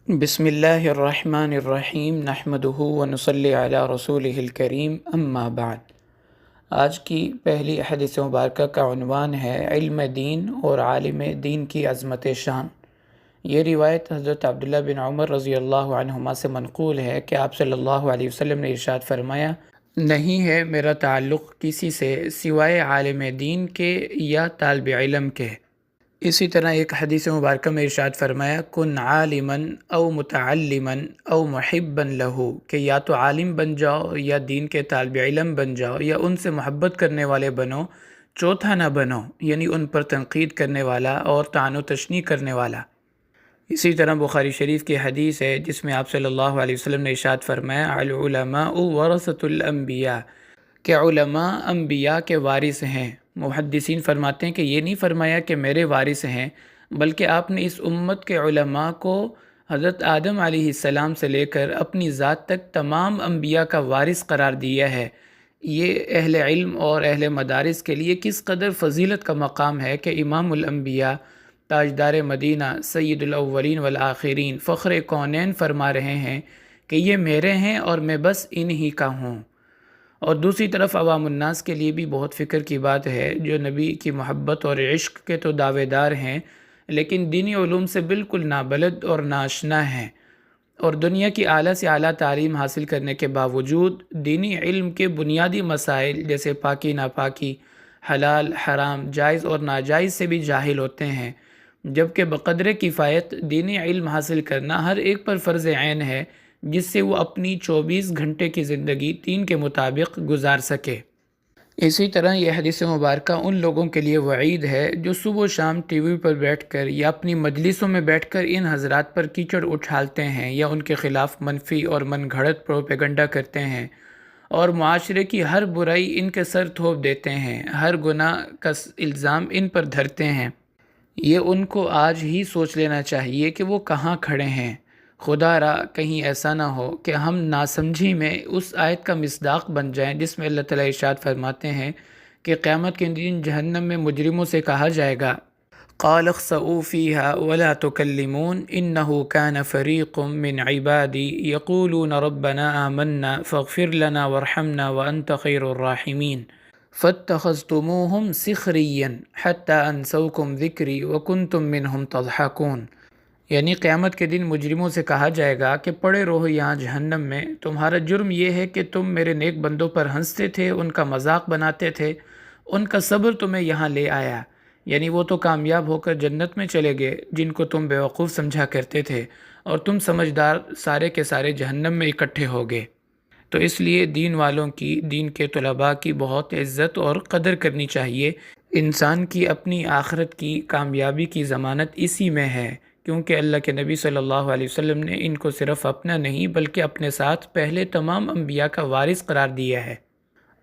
بسم اللہ الرحمن الرحیم نحمدہ ونصلی علی رسولہ الکریم اما بعد۔ آج کی پہلی حدیث مبارکہ کا عنوان ہے علم دین اور عالم دین کی عظمت شان۔ یہ روایت حضرت عبداللہ بن عمر رضی اللہ عنہما سے منقول ہے کہ آپ صلی اللہ علیہ وسلم نے ارشاد فرمایا، نہیں ہے میرا تعلق کسی سے سوائے عالم دین کے یا طالب علم کے۔ اسی طرح ایک حدیث مبارکہ میں ارشاد فرمایا، کن عالما او متعلما او محبا لہو، کہ یا تو عالم بن جاؤ یا دین کے طالب علم بن جاؤ یا ان سے محبت کرنے والے بنو، چوتھا نہ بنو، یعنی ان پر تنقید کرنے والا اور طعن و تشنیع کرنے والا۔ اسی طرح بخاری شریف کی حدیث ہے جس میں آپ صلی اللہ علیہ وسلم نے ارشاد فرمایا، العلماء ورثۃ الانبیاء، کہ علماء انبیاء کے وارث ہیں۔ محدثین فرماتے ہیں کہ یہ نہیں فرمایا کہ میرے وارث ہیں، بلکہ آپ نے اس امت کے علماء کو حضرت آدم علیہ السلام سے لے کر اپنی ذات تک تمام انبیاء کا وارث قرار دیا ہے۔ یہ اہل علم اور اہل مدارس کے لیے کس قدر فضیلت کا مقام ہے کہ امام الانبیاء، تاجدار مدینہ، سید الاولین والآخرین، فخر کونین فرما رہے ہیں کہ یہ میرے ہیں اور میں بس انہی کا ہوں۔ اور دوسری طرف عوام الناس کے لیے بھی بہت فکر کی بات ہے، جو نبی کی محبت اور عشق کے تو دعوے دار ہیں لیکن دینی علوم سے بالکل نابلد اور ناشنا ہیں، اور دنیا کی اعلیٰ سے اعلیٰ تعلیم حاصل کرنے کے باوجود دینی علم کے بنیادی مسائل جیسے پاکی ناپاکی، حلال حرام، جائز اور ناجائز سے بھی جاہل ہوتے ہیں، جبکہ بقدر کفایت دینی علم حاصل کرنا ہر ایک پر فرض عین ہے، جس سے وہ اپنی 24 گھنٹے کی زندگی دین کے مطابق گزار سکے۔ اسی طرح یہ حدیث مبارکہ ان لوگوں کے لیے وعید ہے جو صبح و شام ٹی وی پر بیٹھ کر یا اپنی مجلسوں میں بیٹھ کر ان حضرات پر کیچڑ اچھالتے ہیں یا ان کے خلاف منفی اور من گھڑت پروپیگنڈا کرتے ہیں اور معاشرے کی ہر برائی ان کے سر تھوپ دیتے ہیں، ہر گناہ کا الزام ان پر دھرتے ہیں۔ یہ ان کو آج ہی سوچ لینا چاہیے کہ وہ کہاں کھڑے ہیں۔ خدا را کہیں ایسا نہ ہو کہ ہم ناسمجھی میں اس آیت کا مصداق بن جائیں جس میں اللہ تعالیٰ ارشاد فرماتے ہیں کہ قیامت کے دن جہنم میں مجرموں سے کہا جائے گا، قال اخسئوا فيها ولا تكلمون انه كان فريق من عبادي يقولون ربنا آمنا فاغفر لنا وارحمنا وانت خير الراحمين فاتخذتموهم سخريا حتى انسوكم ذكري وكنتم منهم تضحكون۔ یعنی قیامت کے دن مجرموں سے کہا جائے گا کہ پڑے رہو یہاں جہنم میں، تمہارا جرم یہ ہے کہ تم میرے نیک بندوں پر ہنستے تھے، ان کا مذاق بناتے تھے، ان کا صبر تمہیں یہاں لے آیا، یعنی وہ تو کامیاب ہو کر جنت میں چلے گئے جن کو تم بیوقوف سمجھا کرتے تھے، اور تم سمجھدار سارے کے سارے جہنم میں اکٹھے ہو گئے۔ تو اس لیے دین والوں کی، دین کے طلباء کی بہت عزت اور قدر کرنی چاہیے۔ انسان کی اپنی آخرت کی کامیابی کی ضمانت اسی میں ہے، کیونکہ اللہ کے نبی صلی اللہ علیہ وسلم نے ان کو صرف اپنا نہیں بلکہ اپنے ساتھ پہلے تمام انبیاء کا وارث قرار دیا ہے،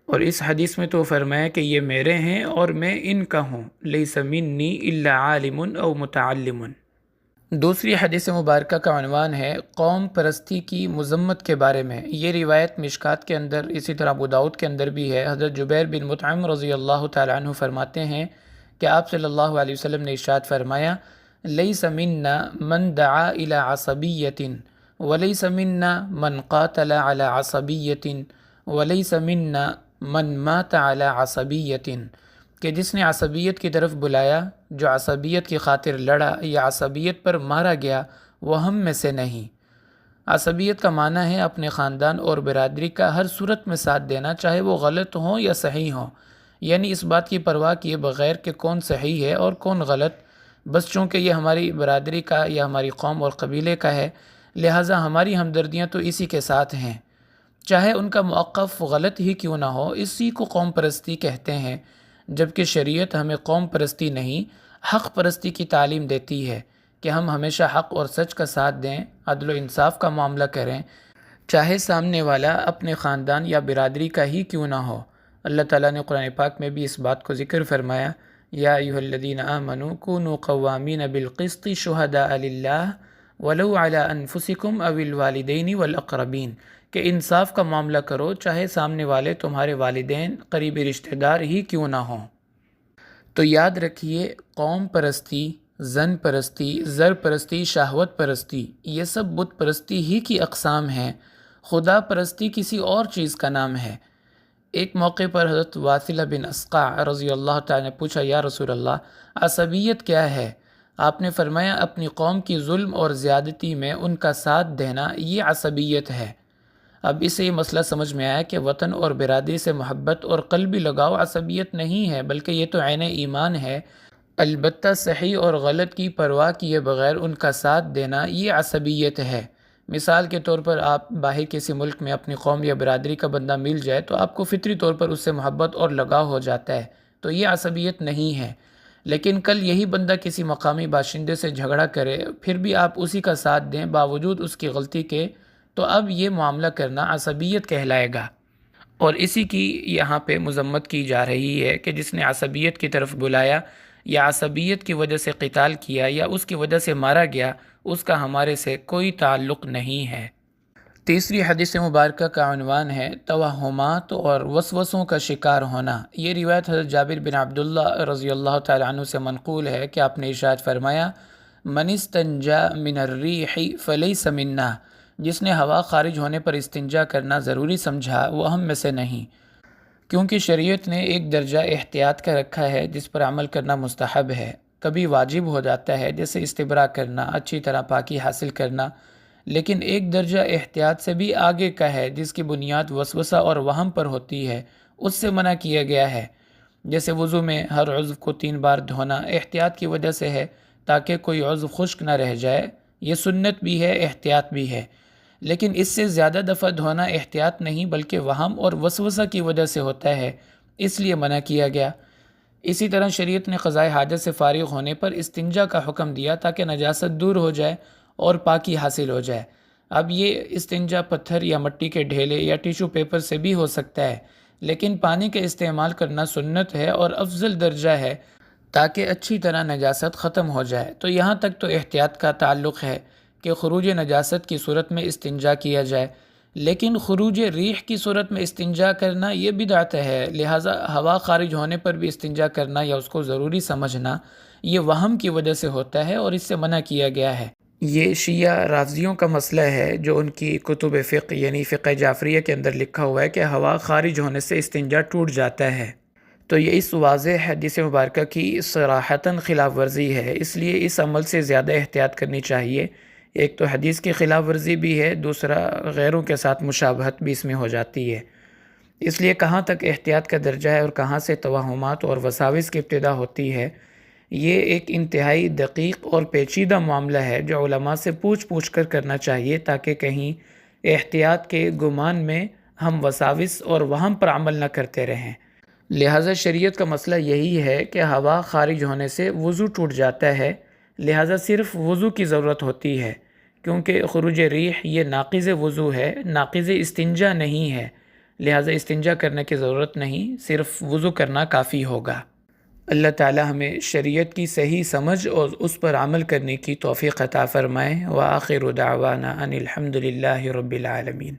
اور اس حدیث میں تو فرمایا کہ یہ میرے ہیں اور میں ان کا ہوں، لیس منی الا عالم او متعلم۔ دوسری حدیث مبارکہ کا عنوان ہے قوم پرستی کی مذمت کے بارے میں۔ یہ روایت مشکات کے اندر، اسی طرح ابو داؤد کے اندر بھی ہے۔ حضرت جبیر بن مطعم رضی اللہ تعالیٰ عنہ فرماتے ہیں کہ آپ صلی اللہ علیہ وسلم نے ارشاد فرمایا، لیس منا من دعا الى عصبیت ولیس منا من قاتل على عصبیت ولیس منا من مات على عصبیت، کہ جس نے عصبیت کی طرف بلایا، جو عصبیت کی خاطر لڑا یا عصبیت پر مارا گیا، وہ ہم میں سے نہیں۔ عصبیت کا معنی ہے اپنے خاندان اور برادری کا ہر صورت میں ساتھ دینا، چاہے وہ غلط ہوں یا صحیح ہوں، یعنی اس بات کی پرواہ کیے بغیر کہ کون صحیح ہے اور کون غلط، بس چونکہ یہ ہماری برادری کا یا ہماری قوم اور قبیلے کا ہے، لہٰذا ہماری ہمدردیاں تو اسی کے ساتھ ہیں، چاہے ان کا موقف غلط ہی کیوں نہ ہو۔ اسی کو قوم پرستی کہتے ہیں، جبکہ شریعت ہمیں قوم پرستی نہیں، حق پرستی کی تعلیم دیتی ہے کہ ہم ہمیشہ حق اور سچ کا ساتھ دیں، عدل و انصاف کا معاملہ کریں، چاہے سامنے والا اپنے خاندان یا برادری کا ہی کیوں نہ ہو۔ اللہ تعالیٰ نے قرآن پاک میں بھی اس بات کو ذکر فرمایا، یا ایھا الذین آمنوا کونوا قوامین بالقسط شہداء للہ ولو علی انفسکم او الوالدین والاقربین، کہ انصاف کا معاملہ کرو چاہے سامنے والے تمہارے والدین، قریبی رشتہ دار ہی کیوں نہ ہوں۔ تو یاد رکھیے، قوم پرستی زن پرستی، زر پرستی، شہوت پرستی، یہ سب بت پرستی ہی کی اقسام ہیں۔ خدا پرستی کسی اور چیز کا نام ہے۔ ایک موقع پر حضرت واثلہ بن اسقع رضی اللہ تعالیٰ نے پوچھا، یا رسول اللہ، عصبیت کیا ہے؟ آپ نے فرمایا، اپنی قوم کی ظلم اور زیادتی میں ان کا ساتھ دینا، یہ عصبیت ہے۔ اب اسے یہ مسئلہ سمجھ میں آیا کہ وطن اور برادری سے محبت اور قلبی لگاؤ عصبیت نہیں ہے، بلکہ یہ تو عین ایمان ہے۔ البتہ صحیح اور غلط کی پرواہ کیے بغیر ان کا ساتھ دینا، یہ عصبیت ہے۔ مثال کے طور پر آپ باہر کسی ملک میں اپنی قوم یا برادری کا بندہ مل جائے تو آپ کو فطری طور پر اس سے محبت اور لگاؤ ہو جاتا ہے، تو یہ عصبیت نہیں ہے۔ لیکن کل یہی بندہ کسی مقامی باشندے سے جھگڑا کرے، پھر بھی آپ اسی کا ساتھ دیں باوجود اس کی غلطی کے، تو اب یہ معاملہ کرنا عصبیت کہلائے گا۔ اور اسی کی یہاں پہ مذمت کی جا رہی ہے کہ جس نے عصبیت کی طرف بلایا یا عصبیت کی وجہ سے قتال کیا یا اس کی وجہ سے مارا گیا، اس کا ہمارے سے کوئی تعلق نہیں ہے۔ تیسری حدیث مبارکہ کا عنوان ہے توہمات اور وسوسوں کا شکار ہونا۔ یہ روایت حضرت جابر بن عبداللہ رضی اللہ تعالیٰ عنہ سے منقول ہے کہ آپ نے ارشاد فرمایا، من استنجا من الریح فلیس منا، جس نے ہوا خارج ہونے پر استنجا کرنا ضروری سمجھا وہ ہم میں سے نہیں، کیونکہ شریعت نے ایک درجہ احتیاط کا رکھا ہے جس پر عمل کرنا مستحب ہے، کبھی واجب ہو جاتا ہے جیسے استبراء کرنا، اچھی طرح پاکی حاصل کرنا، لیکن ایک درجہ احتیاط سے بھی آگے کا ہے جس کی بنیاد وسوسہ اور وہم پر ہوتی ہے، اس سے منع کیا گیا ہے۔ جیسے وضو میں ہر عضو کو 3 بار دھونا احتیاط کی وجہ سے ہے تاکہ کوئی عضو خشک نہ رہ جائے، یہ سنت بھی ہے، احتیاط بھی ہے۔ لیکن اس سے زیادہ دفعہ دھونا احتیاط نہیں بلکہ وہم اور وسوسہ کی وجہ سے ہوتا ہے، اس لیے منع کیا گیا۔ اسی طرح شریعت نے قضاء حاجت سے فارغ ہونے پر استنجا کا حکم دیا تاکہ نجاست دور ہو جائے اور پاکی حاصل ہو جائے۔ اب یہ استنجا پتھر یا مٹی کے ڈھیلے یا ٹیشو پیپر سے بھی ہو سکتا ہے، لیکن پانی کا استعمال کرنا سنت ہے اور افضل درجہ ہے تاکہ اچھی طرح نجاست ختم ہو جائے۔ تو یہاں تک تو احتیاط کا تعلق ہے کہ خروج نجاست کی صورت میں استنجا کیا جائے، لیکن خروج ریح کی صورت میں استنجا کرنا یہ بدعت ہے، لہٰذا ہوا خارج ہونے پر بھی استنجا کرنا یا اس کو ضروری سمجھنا یہ وہم کی وجہ سے ہوتا ہے اور اس سے منع کیا گیا ہے۔ یہ شیعہ رافضیوں کا مسئلہ ہے جو ان کی کتب فقہ یعنی فقہ جعفریہ کے اندر لکھا ہوا ہے کہ ہوا خارج ہونے سے استنجا ٹوٹ جاتا ہے، تو یہ اس واضح حدیث مبارکہ کی صراحتاً خلاف ورزی ہے، اس لیے اس عمل سے زیادہ احتیاط کرنی چاہیے۔ ایک تو حدیث کی خلاف ورزی بھی ہے، دوسرا غیروں کے ساتھ مشابہت بھی اس میں ہو جاتی ہے۔ اس لیے کہاں تک احتیاط کا درجہ ہے اور کہاں سے توہمات اور وساوس کی ابتدا ہوتی ہے، یہ ایک انتہائی دقیق اور پیچیدہ معاملہ ہے جو علماء سے پوچھ کر کرنا چاہیے تاکہ کہیں احتیاط کے گمان میں ہم وساوس اور وہم پر عمل نہ کرتے رہیں۔ لہٰذا شریعت کا مسئلہ یہی ہے کہ ہوا خارج ہونے سے وضو ٹوٹ جاتا ہے، لہٰذا صرف وضو کی ضرورت ہوتی ہے، کیونکہ خروج ریح یہ ناقض وضو ہے، ناقض استنجا نہیں ہے، لہٰذا استنجا کرنے کی ضرورت نہیں، صرف وضو کرنا کافی ہوگا۔ اللہ تعالی ہمیں شریعت کی صحیح سمجھ اور اس پر عمل کرنے کی توفیق عطا فرمائے۔ وآخر دعوانا ان الحمد للہ رب العالمین۔